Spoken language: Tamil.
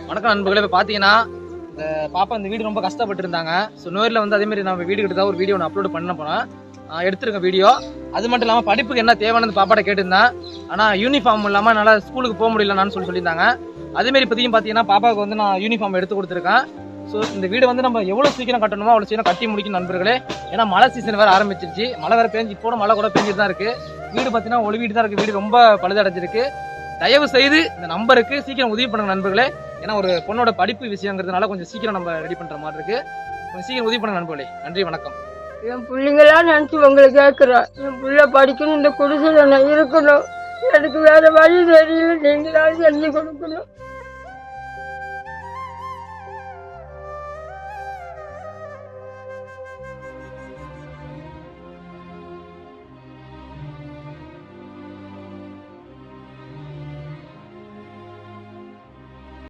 வணக்கம் நண்பர்களே. இப்போ பார்த்தீங்கன்னா இந்த பாப்பா இந்த வீடு ரொம்ப கஷ்டப்பட்டு இருந்தாங்க. ஸோ நோரில் வந்து அதேமாதிரி நம்ம வீடு கிட்ட தான் ஒரு வீடியோ நான் அப்லோட் பண்ண போனேன். எடுத்துருக்க வீடியோ. அது மட்டும் இல்லாமல் படிப்புக்கு என்ன தேவைன்னு பாப்பாட்ட கேட்டிருந்தேன். ஆனால் யூனிஃபார்ம் இல்லாமல் என்னால் ஸ்கூலுக்கு போக முடியலன்னு சொல்லியிருந்தாங்க. அதேமாரி இப்போதையும் பார்த்தீங்கன்னா பாப்பாவுக்கு வந்து நான் யூனிஃபார்ம் எடுத்து கொடுத்துருக்கேன். ஸோ இந்த வீடு வந்து நம்ம எவ்வளோ சீக்கிரம் கட்டணுமோ அவ்வளோ சீக்கிரம் கட்டி முடிக்கும் நண்பர்களே. ஏன்னா மழை சீசன் வேறு ஆரம்பிச்சிருச்சு. மழை வேறு பேஞ்சு இப்போ மழை கூட பேஞ்சிட்டு தான் இருக்குது. வீடு பார்த்தீங்கன்னா ஒளிவிட்டு தான் இருக்குது. வீடு ரொம்ப பழுதடைஞ்சிருக்கு. தயவு செய்து இந்த நம்பருக்கு சீக்கிரம் உதவி பண்ணுங்க நண்பர்களே. ஏன்னா ஒரு பொண்ணோட படிப்பு விஷயங்கிறதுனால கொஞ்சம் சீக்கிரம் நம்ம ரெடி பண்ற மாதிரி இருக்கு. கொஞ்சம் சீக்கிரம் உதவி பண்ணுங்க நண்பர்களே. நன்றி, வணக்கம். என் பிள்ளைங்களாம் நினச்சி உங்களை கேட்குறேன். என் பிள்ளை படிக்கணும், இந்த குடிசையில் நான் இருக்கணும். எனக்கு வேற வழி தெரியல, நீங்க தான் செஞ்சு கொடுக்கணும்.